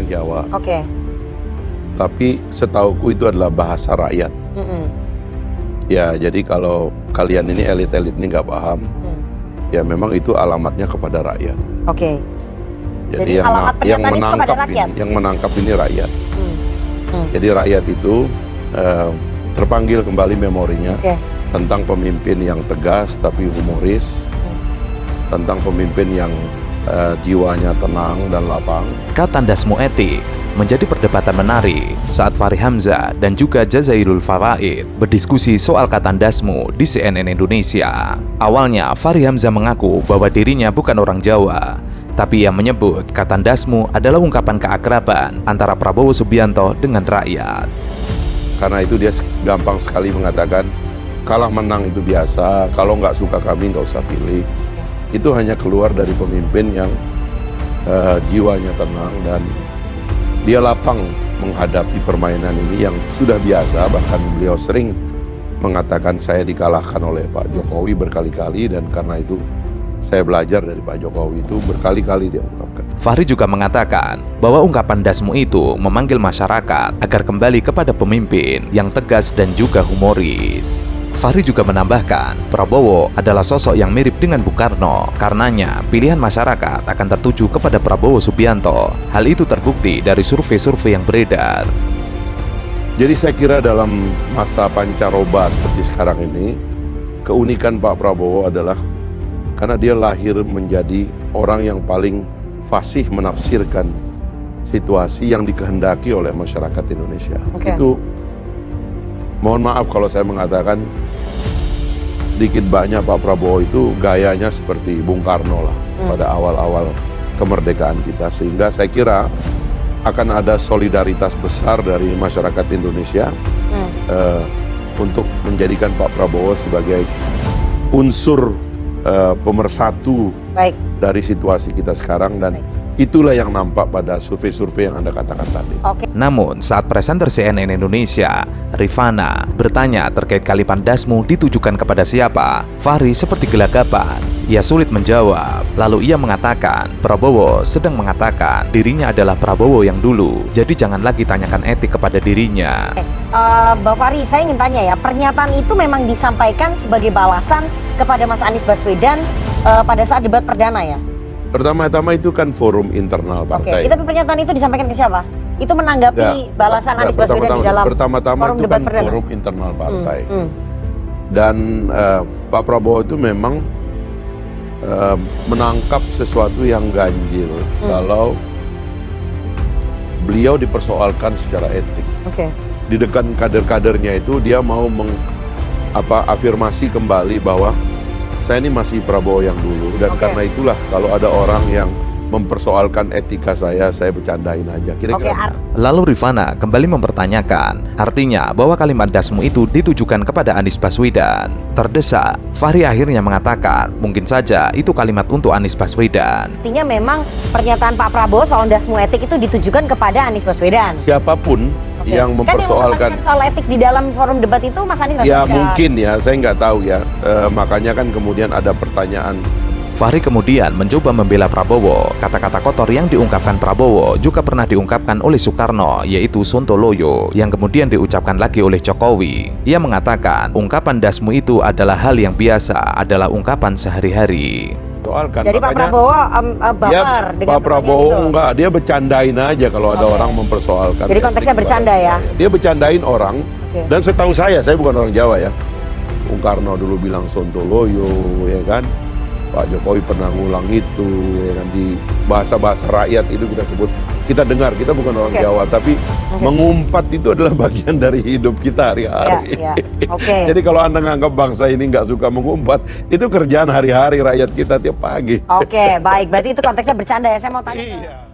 orang Jawa. Oke. Tapi setauku itu adalah bahasa rakyat. Ya, jadi kalau kalian ini elit-elit ini nggak paham, ya memang itu alamatnya kepada rakyat. Oke. Jadi yang menangkap ini rakyat. Jadi rakyat itu terpanggil kembali memorinya tentang pemimpin yang tegas tapi humoris, tentang pemimpin yang jiwanya tenang dan lapang. Katandasmu etik menjadi perdebatan menarik saat Fahri Hamzah dan juga Jazairul Fawaid berdiskusi soal Katandasmu di CNN Indonesia. Awalnya Fahri Hamzah mengaku bahwa dirinya bukan orang Jawa, tapi ia menyebut Katandasmu adalah ungkapan keakraban antara Prabowo Subianto dengan rakyat. Karena itu dia gampang sekali mengatakan kalah menang itu biasa, kalau nggak suka kami nggak usah pilih. Itu hanya keluar dari pemimpin yang jiwanya tenang dan dia lapang menghadapi permainan ini yang sudah biasa. Bahkan beliau sering mengatakan saya dikalahkan oleh Pak Jokowi berkali-kali, dan karena itu saya belajar dari Pak Jokowi, itu berkali-kali dia ungkapkan. Fahri juga mengatakan bahwa ungkapan dasmu itu memanggil masyarakat agar kembali kepada pemimpin yang tegas dan juga humoris. Fahri juga menambahkan, Prabowo adalah sosok yang mirip dengan Bung Karno. Karenanya, pilihan masyarakat akan tertuju kepada Prabowo Subianto. Hal itu terbukti dari survei-survei yang beredar. Jadi saya kira dalam masa pancaroba seperti sekarang ini, keunikan Pak Prabowo adalah karena dia lahir menjadi orang yang paling fasih menafsirkan situasi yang dikehendaki oleh masyarakat Indonesia. Itu, mohon maaf kalau saya mengatakan sedikit banyak Pak Prabowo itu gayanya seperti Bung Karno lah pada awal-awal kemerdekaan kita, sehingga saya kira akan ada solidaritas besar dari masyarakat Indonesia untuk menjadikan Pak Prabowo sebagai unsur pemersatu dari situasi kita sekarang, dan itulah yang nampak pada survei-survei yang Anda katakan tadi. Namun, saat presenter CNN Indonesia, Rifana, bertanya terkait kalimat dasmu ditujukan kepada siapa, Fahri seperti gelagapan. Ia sulit menjawab. Lalu ia mengatakan, Prabowo sedang mengatakan dirinya adalah Prabowo yang dulu, jadi jangan lagi tanyakan etik kepada dirinya. Mbak Fahri, saya ingin tanya ya, pernyataan itu memang disampaikan sebagai balasan kepada Mas Anies Baswedan pada saat debat perdana ya? Pertama-tama itu kan forum internal partai. Tapi pernyataan itu disampaikan ke siapa? Itu menanggapi balasan Anies Baswedan di dalam pertama-tama itu kan forum internal partai. Dan Pak Prabowo itu memang menangkap sesuatu yang ganjil kalau beliau dipersoalkan secara etik. Di dekat kader-kadernya itu dia mau afirmasi kembali bahwa saya ini masih Prabowo yang dulu, dan karena itulah kalau ada orang yang mempersoalkan etika saya bercandain aja. Kira-kira. Lalu Rifana kembali mempertanyakan, artinya bahwa kalimat dasmu itu ditujukan kepada Anies Baswedan. Terdesak, Fahri akhirnya mengatakan, mungkin saja itu kalimat untuk Anies Baswedan. Artinya memang pernyataan Pak Prabowo soal dasmu etik itu ditujukan kepada Anies Baswedan. Siapapun yang mempersoalkan soal etik di dalam forum debat itu Mas Anies Baswedan. Ya mungkin ya, saya nggak tahu ya. Makanya kan kemudian ada pertanyaan. Fahri kemudian mencoba membela Prabowo. Kata-kata kotor yang diungkapkan Prabowo juga pernah diungkapkan oleh Soekarno, yaitu Sontoloyo, yang kemudian diucapkan lagi oleh Jokowi. Ia mengatakan, ungkapan dasmu itu adalah hal yang biasa, adalah ungkapan sehari-hari. Jadi Pak Prabowo baper dengan Pak Prabowo itu. Enggak, dia bercandain aja kalau ada orang mempersoalkan. Jadi konteksnya bercanda ya? Dia bercandain orang, dan setahu saya bukan orang Jawa ya. Bung Karno dulu bilang Sontoloyo, ya kan? Pak Jokowi pernah ngulang itu, ya kan, di bahasa-bahasa rakyat itu kita sebut, kita dengar, kita bukan orang Jawa, tapi mengumpat itu adalah bagian dari hidup kita hari-hari. Jadi kalau Anda nganggap bangsa ini nggak suka mengumpat, itu kerjaan hari-hari rakyat kita tiap pagi. Baik, berarti itu konteksnya bercanda ya, saya mau tanya.